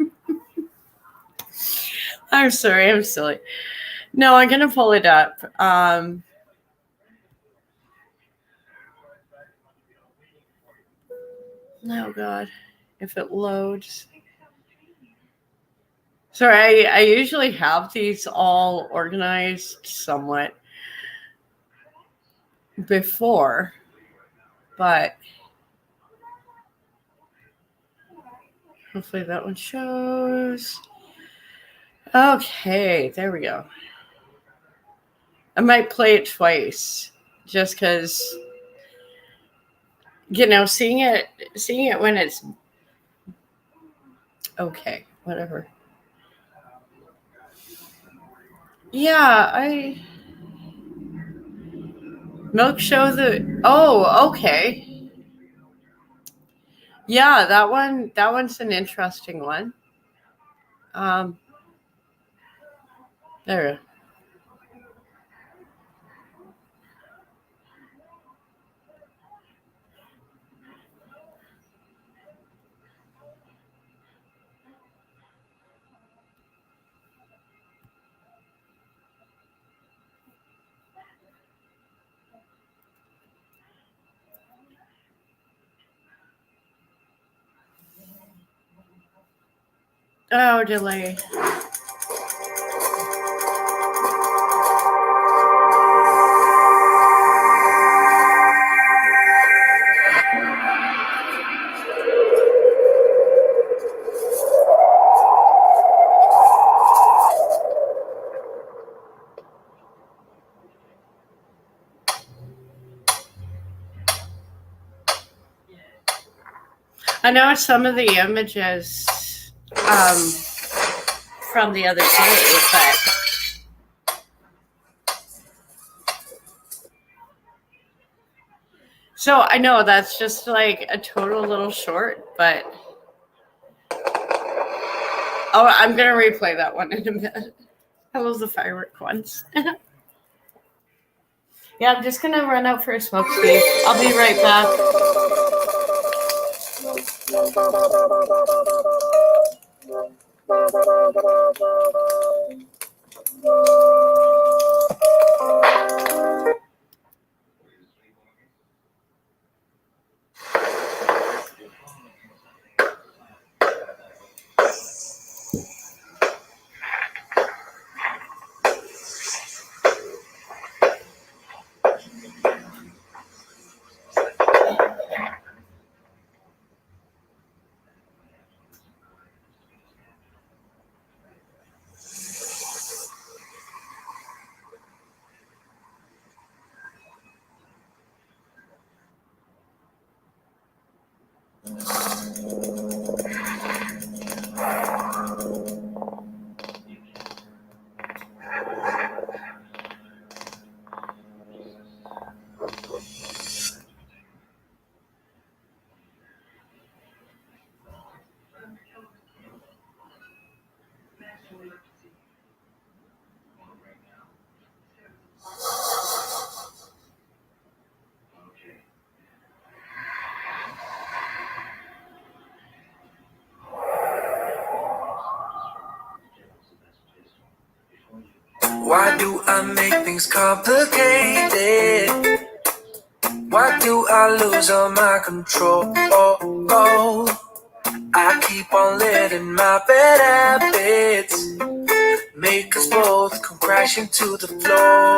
I'm sorry. I'm silly. No, I'm gonna pull it up. Oh God, if it loads. Sorry, I usually have these all organized somewhat before, but hopefully that one shows. Okay, there we go. I might play it twice just because, seeing it when it's okay, whatever. Yeah, Milk show the. Oh, okay. Yeah, that one's an interesting one. Um, there we go. Oh, delay. I know some of the images from the other day, but so I know that's just like a total little short, but I'm gonna replay that one in a minute. I love the firework ones. Yeah, I'm just gonna run out for a smoke, Steve. I'll be right back. Why do I make things complicated? Why do I lose all my control? I keep on letting my bad habits make us both come crashing to the floor.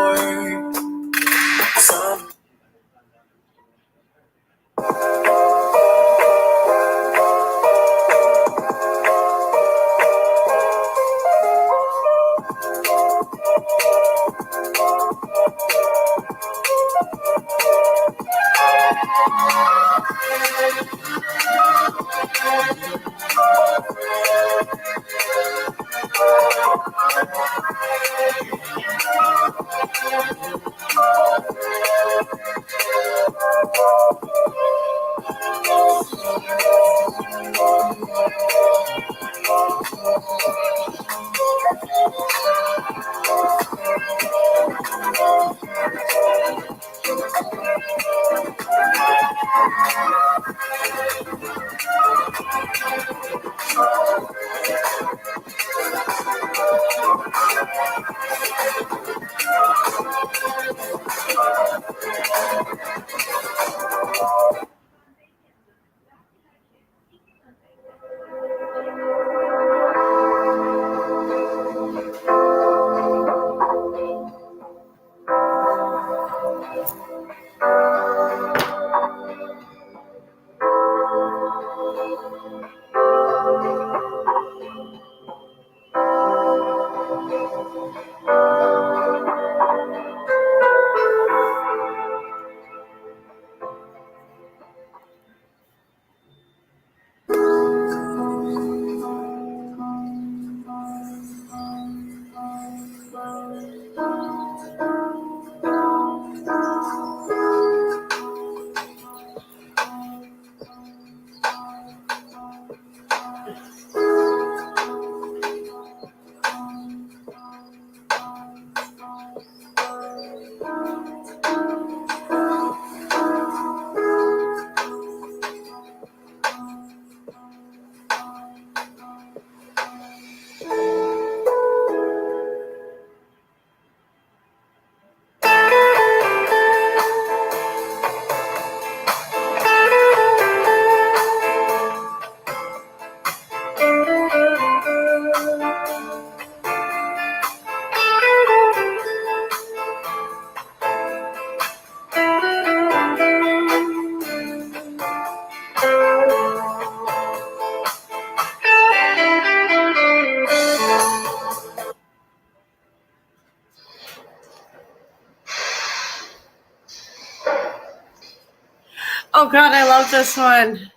Oh God, I love this one.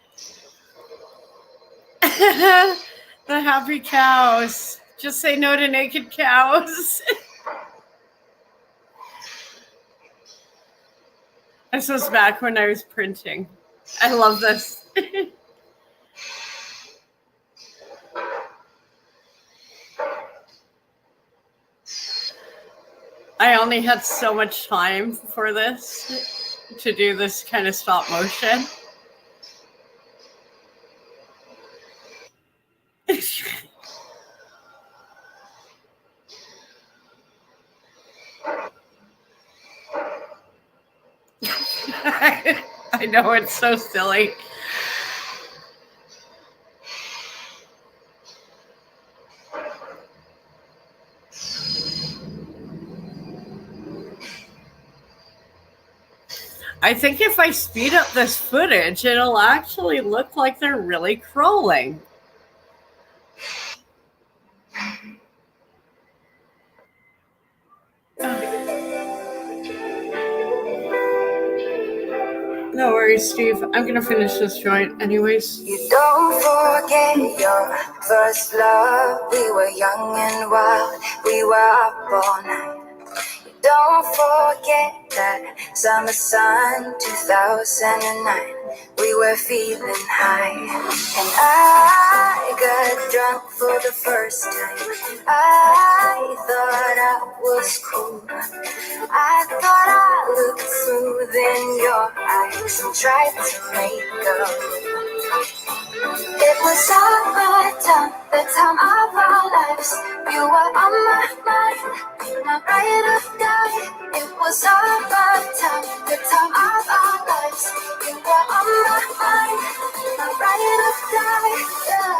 The happy cows. Just say no to naked cows. This was back when I was printing. I love this. I only had so much time for this to do this kind of stop motion. I know, it's so silly. I think if I speed up this footage, it'll actually look like they're really crawling. No worries, Steve. I'm gonna finish this joint anyways. You don't forget your first love. We were young and wild. We were up all night. Don't forget that summer sun 2009. We were feeling high. And I got drunk for the first time. I thought I was cool. I thought I looked smooth in your eyes and tried to make up. It was our time, the time of our lives. You were on my mind, my ride or die. It was our time, the time of our lives. You were on my mind, my ride or die. Yeah.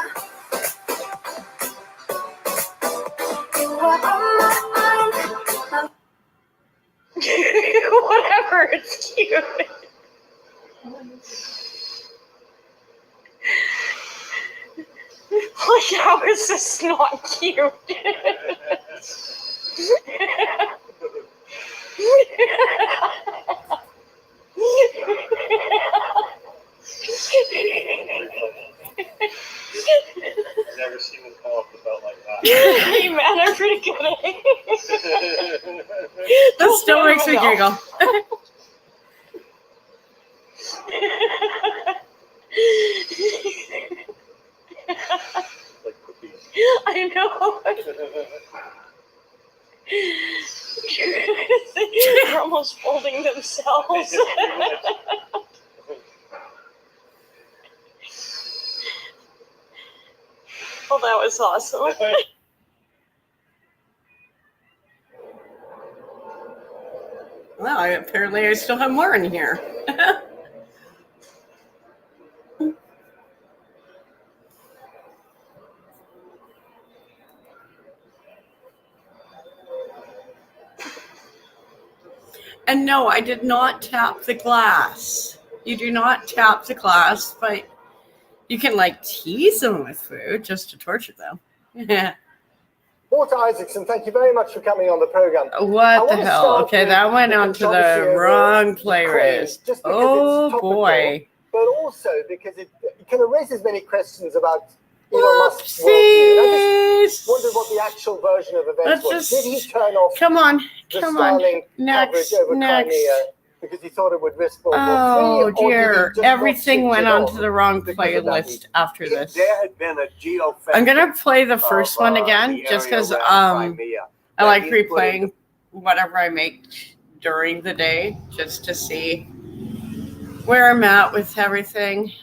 You were on my mind. Whatever, it's cute. Like, how is this not cute? Never seen them come off the belt like that. Hey man, I'm pretty good at it. That still makes me giggle. Like cookies. I know. They're almost folding themselves. Oh, that was awesome. Well, apparently I still have more in here. And no, I did not tap the glass. You do not tap the glass, but you can like tease them with food just to torture them. Yeah. Walter Isaacson, thank you very much for coming on the program. What the hell? Okay, that went onto the wrong playlist. Oh boy. But also because it kind of raises many questions about Elon Musk's worldview. And I just wondered what the actual version of events was. Did he turn off come on, the come on. Starlink Next, coverage over next. Crimea because he thought it would risk World War Oh III, or did he dear, just not everything switch went it onto on the wrong because of that playlist reason? after this. There had been a geofence. I'm gonna play the first one again just because I like replaying whatever I make during the day just to see where I'm at with everything.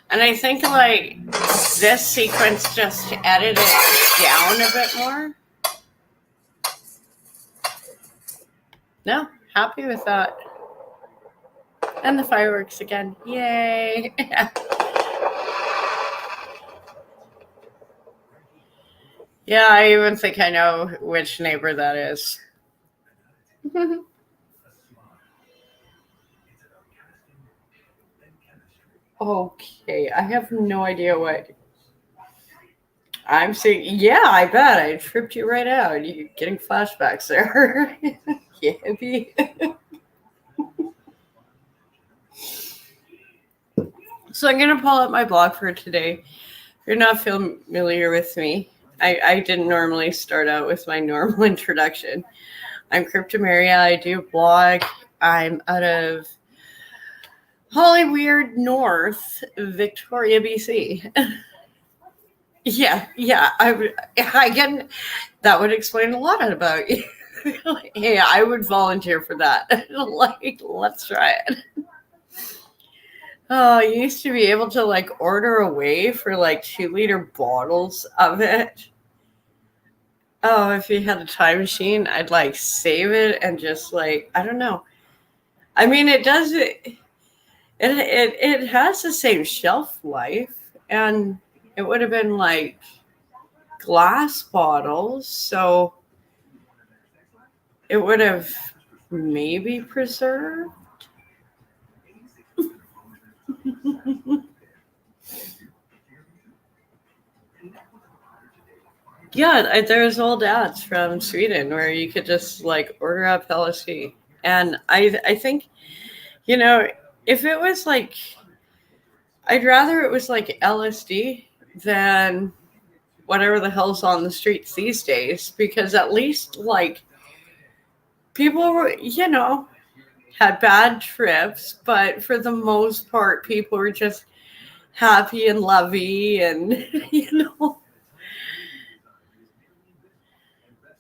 And I think like this sequence just to edit it down a bit more. No, happy with that. And the fireworks again. Yay. Yeah, I even think I know which neighbor that is. Okay, I have no idea what I'm seeing. Yeah, I bet I tripped you right out. You're getting flashbacks there. Yeah, so I'm gonna pull up my blog for today. If you're not familiar with me, I didn't normally start out with my normal introduction. I'm Cryptameria. I do blog. I'm out of Hollyweird North, Victoria, BC. Yeah. I can. That would explain a lot about you. Hey, I would volunteer for that. Like, let's try it. Oh, I used to be able to like order away for like 2-liter bottles of it. Oh, if you had a time machine, I'd like save it and just like, I don't know. I mean, it does it has the same shelf life, and it would have been like glass bottles, so it would have maybe preserved. Yeah, there's old ads from Sweden where you could just like order up LSD, and I think, you know, if it was like, I'd rather it was like LSD than whatever the hell's on the streets these days, because at least like people were, had bad trips, but for the most part, people were just happy and lovey and,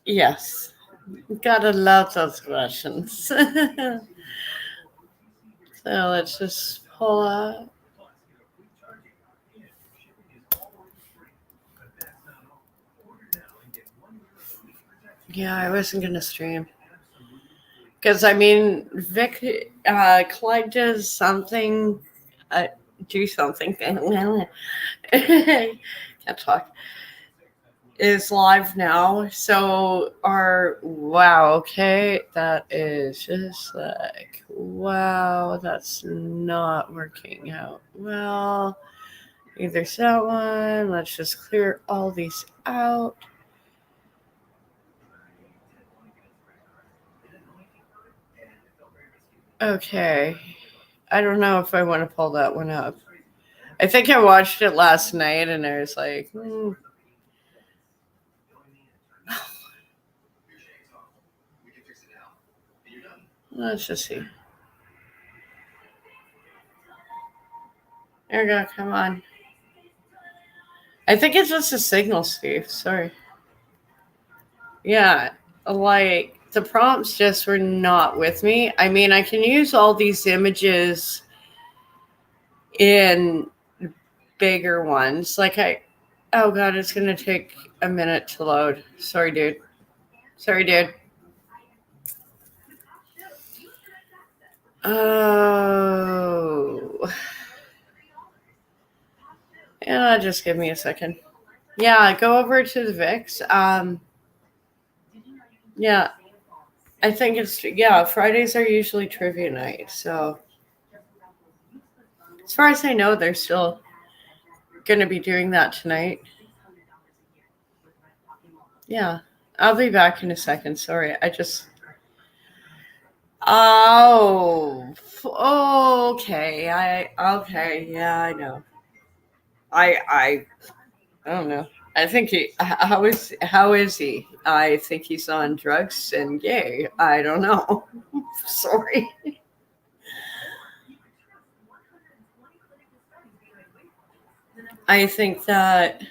yes, gotta love those questions. So let's just pull up. Yeah, I wasn't gonna stream. Because, I mean, Clyde does something, do something, can't talk, is live now. So wow, okay, that is just like, wow, that's not working out well. Either that one, let's just clear all these out. Okay, I don't know if I want to pull that one up. I think I watched it last night and I was like, let's just see. There we go, come on. I think it's just a signal, Steve. Sorry. Yeah, like the prompts just were not with me. I mean, I can use all these images in bigger ones. Oh God, it's going to take a minute to load. Sorry, dude. Oh. Yeah, just give me a second. Yeah, go over to the VIX. Yeah, I think Fridays are usually trivia night. So as far as I know, they're still going to be doing that tonight. Yeah, I'll be back in a second. Sorry, Oh, okay. Okay. Yeah, I know. I don't know. I think how is he? I think he's on drugs and gay. I don't know. Sorry. I think that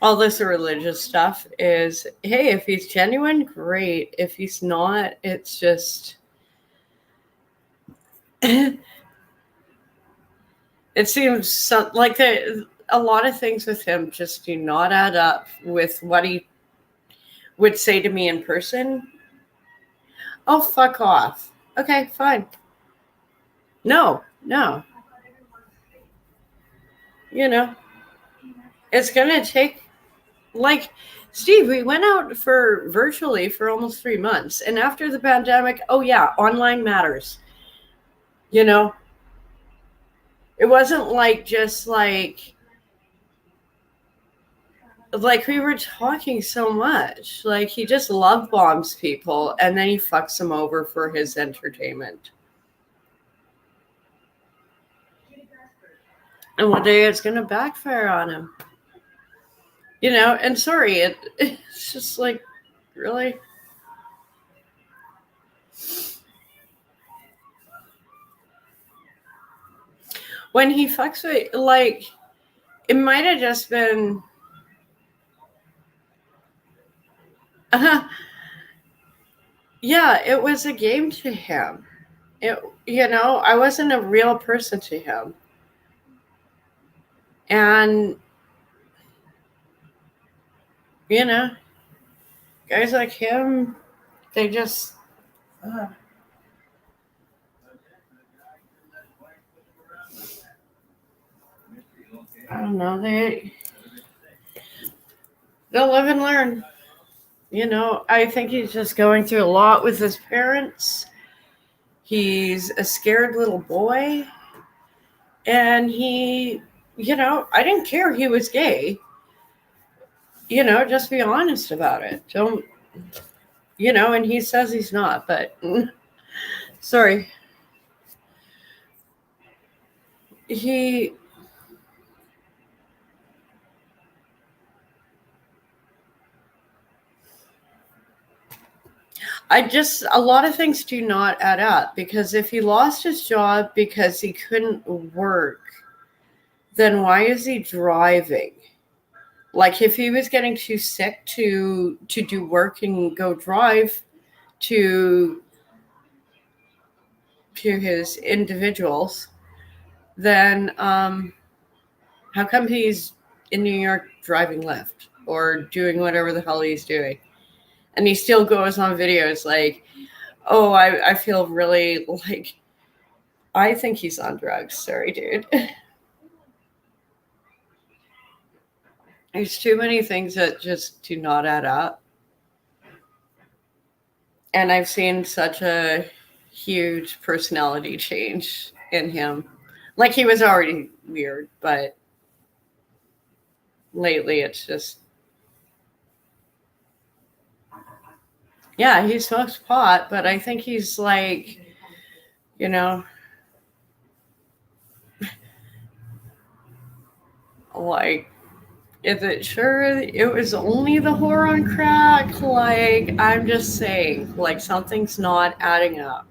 all this religious stuff is, hey, if he's genuine, great. If he's not, it's just it seems like a lot of things with him just do not add up with what he would say to me in person. Oh, fuck off. Okay, fine. No. It's gonna take Like, Steve, we went out for virtually for almost 3 months. And after the pandemic, oh yeah, online matters. You know, it wasn't like just like we were talking so much. Like, he just love bombs people and then he fucks them over for his entertainment. And one day it's going to backfire on him. You know, and sorry, it's just like, really? When he fucks with, like, it might have just been, yeah, it was a game to him. You know, I wasn't a real person to him. And, you know, guys like him, they just, I don't know, they'll live and learn. You know, I think he's just going through a lot with his parents. He's a scared little boy. And he, you know, I didn't care he was gay. You know, just be honest about it. Don't, you know, and he says he's not, but sorry. A lot of things do not add up, because if he lost his job because he couldn't work, then why is he driving? Like, if he was getting too sick to do work and go drive to his individuals, then how come he's in New York driving Lyft or doing whatever the hell he's doing? And he still goes on videos like, oh, I feel really like, I think he's on drugs. Sorry, dude. There's too many things that just do not add up. And I've seen such a huge personality change in him. Like, he was already weird, but lately it's just, yeah, he smokes pot, but I think he's like, you know, like, is it sure it was only the whore on crack? Like, I'm just saying, like, something's not adding up.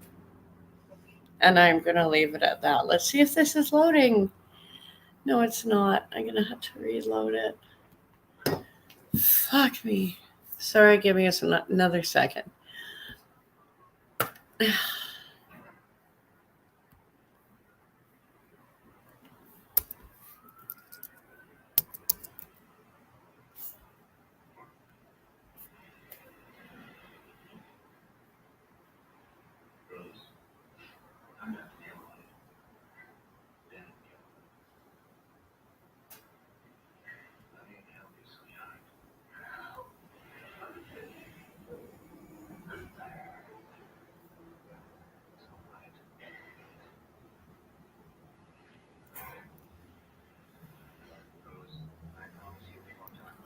And I'm going to leave it at that. Let's see if this is loading. No, it's not. I'm going to have to reload it. Fuck me. Sorry, give me another second.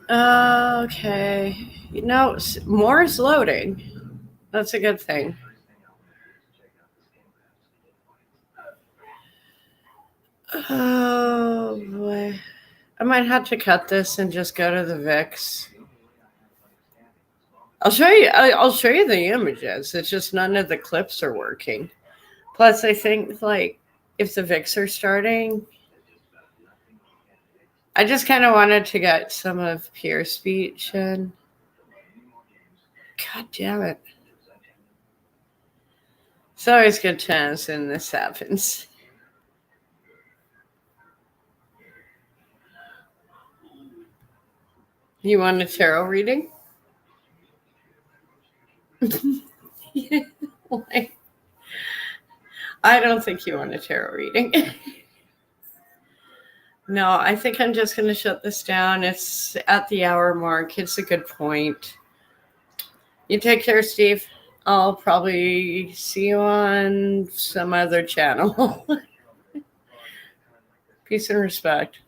Okay. You know, more is loading. That's a good thing. Oh boy. I might have to cut this and just go to the VIX. I'll show you the images. It's just none of the clips are working. Plus, I think, like, if the VIX are starting, I just kind of wanted to get some of Pierre's speech in. God damn it. It's always a good chance when this happens. You want a tarot reading? Like, I don't think you want a tarot reading. No, I think I'm just going to shut this down. It's at the hour mark. It's a good point. You take care, Steve. I'll probably see you on some other channel. Peace and respect.